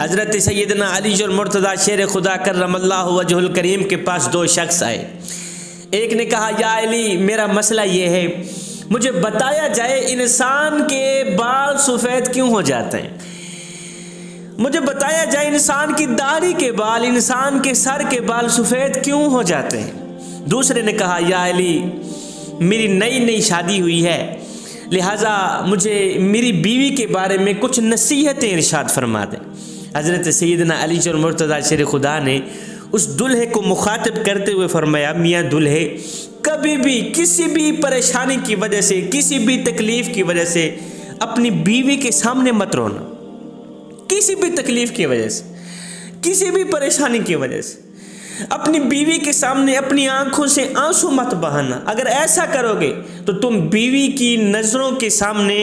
حضرت سیدنا علی المرتضیٰ شیر خدا کرم اللہ وجہ الکریم کے پاس دو شخص آئے. ایک نے کہا یا علی میرا مسئلہ یہ ہے، مجھے بتایا جائے انسان کے بال سفید کیوں ہو جاتے ہیں، مجھے بتایا جائے انسان کی داڑھی کے بال، انسان کے سر کے بال سفید کیوں ہو جاتے ہیں. دوسرے نے کہا یا علی میری نئی شادی ہوئی ہے، لہٰذا مجھے میری بیوی کے بارے میں کچھ نصیحتیں ارشاد فرما دیں. حضرت سیدنا علی المرتضیٰ شیر خدا نے اس دلہے کو مخاطب کرتے ہوئے فرمایا میاں دلہے، کبھی بھی کسی بھی پریشانی کی وجہ سے، کسی بھی تکلیف کی وجہ سے اپنی بیوی کے سامنے مت رونا. کسی بھی تکلیف کی وجہ سے، کسی بھی پریشانی کی وجہ سے اپنی بیوی کے سامنے اپنی آنکھوں سے آنسو مت بہانا. اگر ایسا کرو گے تو تم بیوی کی نظروں کے سامنے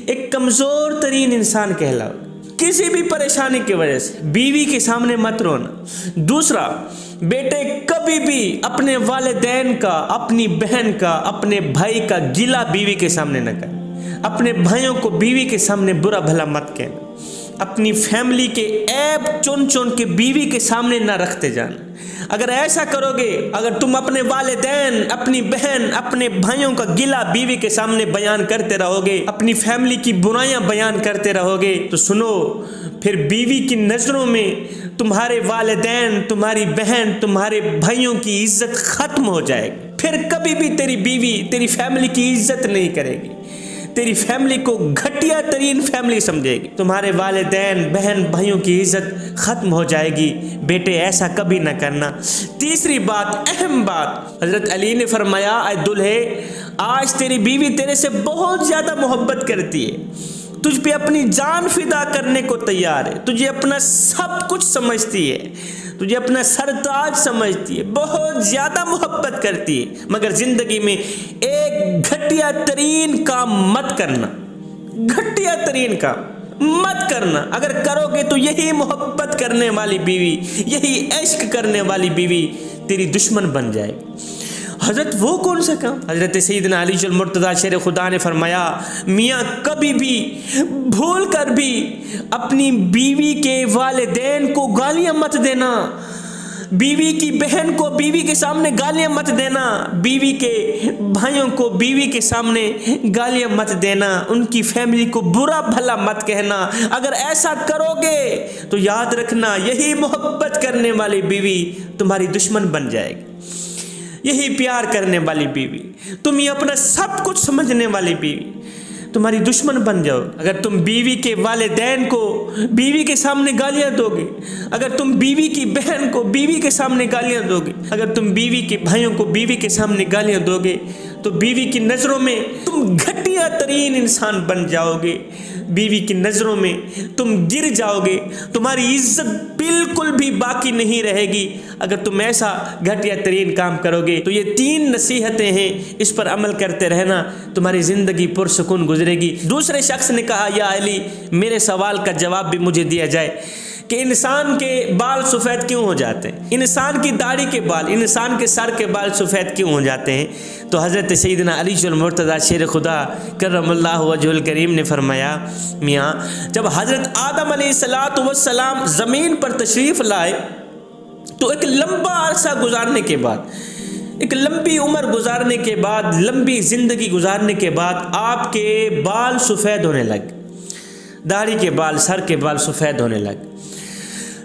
ایک کمزور ترین انسان کہلاؤ. کسی بھی پریشانی کی وجہ سے بیوی کے سامنے مت رونا. دوسرا، بیٹے کبھی بھی اپنے والدین کا، اپنی بہن کا، اپنے بھائی کا گلہ بیوی کے سامنے نہ کریں. اپنے بھائیوں کو بیوی کے سامنے برا بھلا مت کہنا. اپنی فیملی کے عیب چن کے بیوی کے سامنے نہ رکھتے جانا. اگر ایسا کرو گے، اگر تم اپنے والدین، اپنی بہن، اپنے بھائیوں کا گلہ بیوی کے سامنے بیان کرتے رہو گے، اپنی فیملی کی برائیاں بیان کرتے رہو گے، تو سنو، پھر بیوی کی نظروں میں تمہارے والدین، تمہاری بہن، تمہارے بھائیوں کی عزت ختم ہو جائے گی. پھر کبھی بھی تیری بیوی تیری فیملی کی عزت نہیں کرے گی، تیری فیملی کو گھٹیا ترین فیملی سمجھے گی. تمہارے والدین، بہن، بھائیوں کی عزت ختم ہو جائے گی. بیٹے ایسا کبھی نہ کرنا. تیسری بات، اہم بات، حضرت علی نے فرمایا اے دلہے، آج تیری بیوی تیرے سے بہت زیادہ محبت کرتی ہے، تجھ پہ اپنی جان فدا کرنے کو تیار ہے، تجھے اپنا سب کچھ سمجھتی ہے، تجھے اپنا سرتاج سمجھتی ہے، بہت زیادہ محبت کرتی ہے، مگر زندگی میں ایک گھٹیا ترین کام مت کرنا. گھٹیا ترین کام مت کرنا. اگر کرو گے تو یہی محبت کرنے والی بیوی، یہی عشق کرنے والی بیوی تیری دشمن بن جائے گی. حضرت وہ کون سا کام؟ حضرت سیدنا علی المرتضیٰ شیر خدا نے فرمایا میاں کبھی بھی بھول کر بھی اپنی بیوی کے والدین کو گالیاں مت دینا، بیوی کی بہن کو بیوی کے سامنے گالیاں مت دینا، بیوی کے بھائیوں کو بیوی کے سامنے گالیاں مت دینا، ان کی فیملی کو برا بھلا مت کہنا. اگر ایسا کرو گے تو یاد رکھنا یہی محبت کرنے والی بیوی تمہاری دشمن بن جائے گی، یہی پیار کرنے والی بیوی، تم یہ اپنا سب کچھ سمجھنے والی بیوی تمہاری دشمن بن جاؤ. اگر تم بیوی کے والدین کو بیوی کے سامنے گالیاں دو گے، اگر تم بیوی کی بہن کو بیوی کے سامنے گالیاں دو گے، اگر تم بیوی کے بھائیوں کو بیوی کے سامنے گالیاں دو گے، تو بیوی کی نظروں میں تم گھٹیا ترین انسان بن جاؤ گے. بیوی کی نظروں میں تم گر جاؤ گے، تمہاری عزت بالکل بھی باقی نہیں رہے گی. اگر تم ایسا گھٹیا ترین کام کرو گے تو یہ 3 نصیحتیں ہیں، اس پر عمل کرتے رہنا، تمہاری زندگی پرسکون گزرے گی. دوسرے شخص نے کہا یا علی میرے سوال کا جواب بھی مجھے دیا جائے کہ انسان کے بال سفید کیوں ہو جاتے ہیں، انسان کی داڑھی کے بال، انسان کے سر کے بال سفید کیوں ہو جاتے ہیں. تو حضرت سیدنا علی المرتضیٰ شیر خدا کرم اللہ وجہ الکریم نے فرمایا میاں جب حضرت آدم علیہ السلام زمین پر تشریف لائے تو ایک لمبا عرصہ گزارنے کے بعد، ایک لمبی عمر گزارنے کے بعد، لمبی زندگی گزارنے کے بعد آپ کے بال سفید ہونے لگے، داڑھی کے بال، سر کے بال سفید ہونے لگے.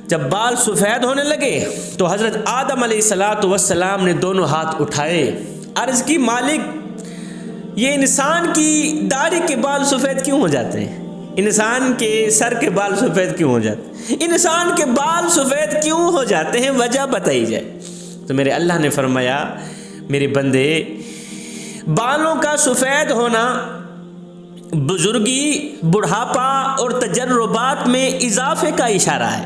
جب بال سفید ہونے لگے تو حضرت آدم علیہ السلام نے دونوں ہاتھ اٹھائے، عرض کی مالک یہ انسان کی داڑھی کے بال سفید کیوں ہو جاتے ہیں، انسان کے سر کے بال سفید کیوں ہو جاتے ہیں، انسان کے بال سفید کیوں ہو جاتے ہیں، وجہ بتائی جائے. تو میرے اللہ نے فرمایا میرے بندے، بالوں کا سفید ہونا بزرگی، بڑھاپا اور تجربات میں اضافے کا اشارہ ہے.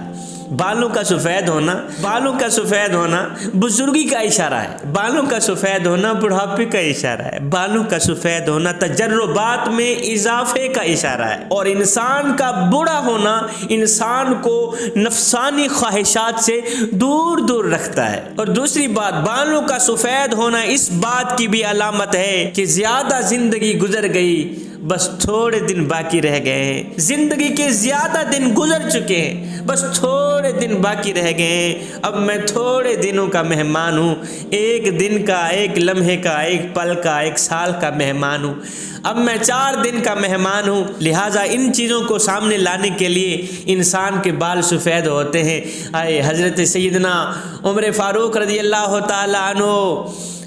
بالوں کا سفید ہونا، بالوں کا سفید ہونا بزرگی کا اشارہ ہے، بالوں کا سفید ہونا بڑھاپے کا اشارہ ہے، بالوں کا سفید ہونا تجربات میں اضافے کا اشارہ ہے. اور انسان کا بوڑھا ہونا انسان کو نفسانی خواہشات سے دور دور رکھتا ہے. اور دوسری بات، بالوں کا سفید ہونا اس بات کی بھی علامت ہے کہ زیادہ زندگی گزر گئی، بس تھوڑے دن باقی رہ گئے ہیں، زندگی کے زیادہ دن گزر چکے ہیں، بس تھوڑے دن باقی رہ گئے ہیں، اب میں تھوڑے دنوں کا مہمان ہوں، ایک دن کا، ایک لمحے کا، ایک پل کا، ایک سال کا مہمان ہوں، اب میں 4 دن کا مہمان ہوں۔ لہٰذا ان چیزوں کو سامنے لانے کے لیے انسان کے بال سفید ہوتے ہیں۔ حضرت سیدنا عمر فاروق رضی اللہ تعالیٰ عنہ،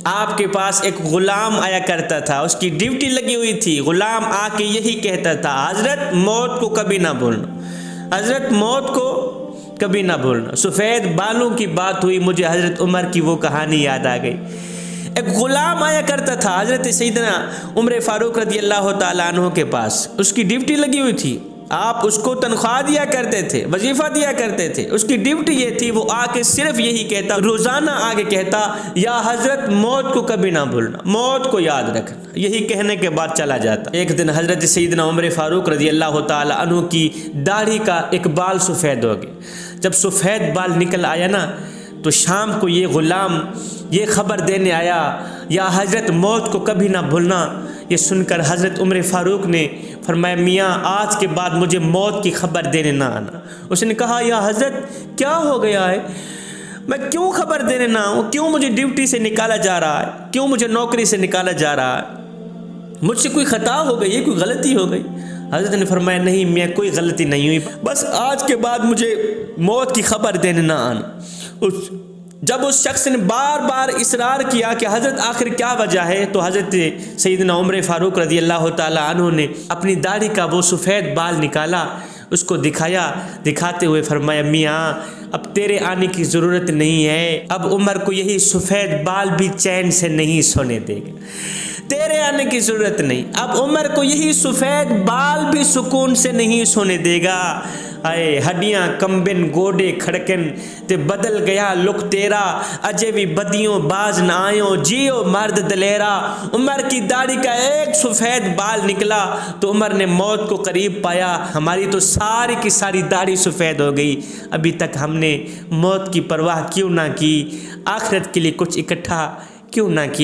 آپ کے پاس ایک غلام آیا کرتا تھا، اس کی ڈیوٹی لگی ہوئی تھی۔ غلام آ کے یہی کہتا تھا، حضرت موت کو کبھی نہ بھولنا، حضرت موت کو کبھی نہ بھولنا۔ سفید بالوں کی بات ہوئی، مجھے حضرت عمر کی وہ کہانی یاد آ گئی۔ ایک غلام آیا کرتا تھا حضرت سیدنا عمر فاروق رضی اللہ تعالیٰ عنہ کے پاس، اس کی ڈیوٹی لگی ہوئی تھی، آپ اس کو تنخواہ دیا کرتے تھے، وظیفہ دیا کرتے تھے، اس کی ڈیوٹی یہ تھی، وہ آ کے صرف یہی کہتا، روزانہ آگے کہتا، یا حضرت موت کو کبھی نہ بھولنا، موت کو یاد رکھنا، یہی کہنے کے بعد چلا جاتا۔ ایک دن حضرت سیدنا عمر فاروق رضی اللہ تعالیٰ عنہ کی داڑھی کا ایک بال سفید ہو گیا۔ جب سفید بال نکل آیا نا، تو شام کو یہ غلام یہ خبر دینے آیا، یا حضرت موت کو کبھی نہ بھولنا۔ یہ سن کر حضرت عمر فاروق نے فرمایا، میاں آج کے بعد مجھے موت کی خبر دینے نہ آنا۔ اس نے کہا، یا حضرت کیا ہو گیا ہے، میں کیوں خبر دینے نہ آؤں، کیوں مجھے ڈیوٹی سے نکالا جا رہا ہے، کیوں مجھے نوکری سے نکالا جا رہا ہے، مجھ سے کوئی خطا ہو گئی ہے، کوئی غلطی ہو گئی؟ حضرت نے فرمایا، نہیں میاں، کوئی غلطی نہیں ہوئی، بس آج کے بعد مجھے موت کی خبر دینے نہ آنا۔ جب اس شخص نے بار بار اصرار کیا کہ حضرت آخر کیا وجہ ہے، تو حضرت سیدنا عمر فاروق رضی اللہ تعالیٰ عنہ نے اپنی داڑھی کا وہ سفید بال نکالا، اس کو دکھایا، دکھاتے ہوئے فرمایا، میاں اب تیرے آنے کی ضرورت نہیں ہے، اب عمر کو یہی سفید بال بھی چین سے نہیں سونے دے گا، تیرے آنے کی ضرورت نہیں، اب عمر کو یہی سفید بال بھی سکون سے نہیں سونے دے گا۔ اے ہڈیاں کمبن گوڑے کھڑکن تے بدل گیا لک تیرا، اجے بھی بدیوں باز نہ آئیوں جیو مرد دلیرا۔ عمر کی داڑھی کا ایک سفید بال نکلا تو عمر نے موت کو قریب پایا۔ ہماری تو ساری کی ساری داڑھی سفید ہو گئی، ابھی تک ہم نے موت کی پرواہ کیوں نہ کی، آخرت کے لیے کچھ اکٹھا کیوں نہ کیا۔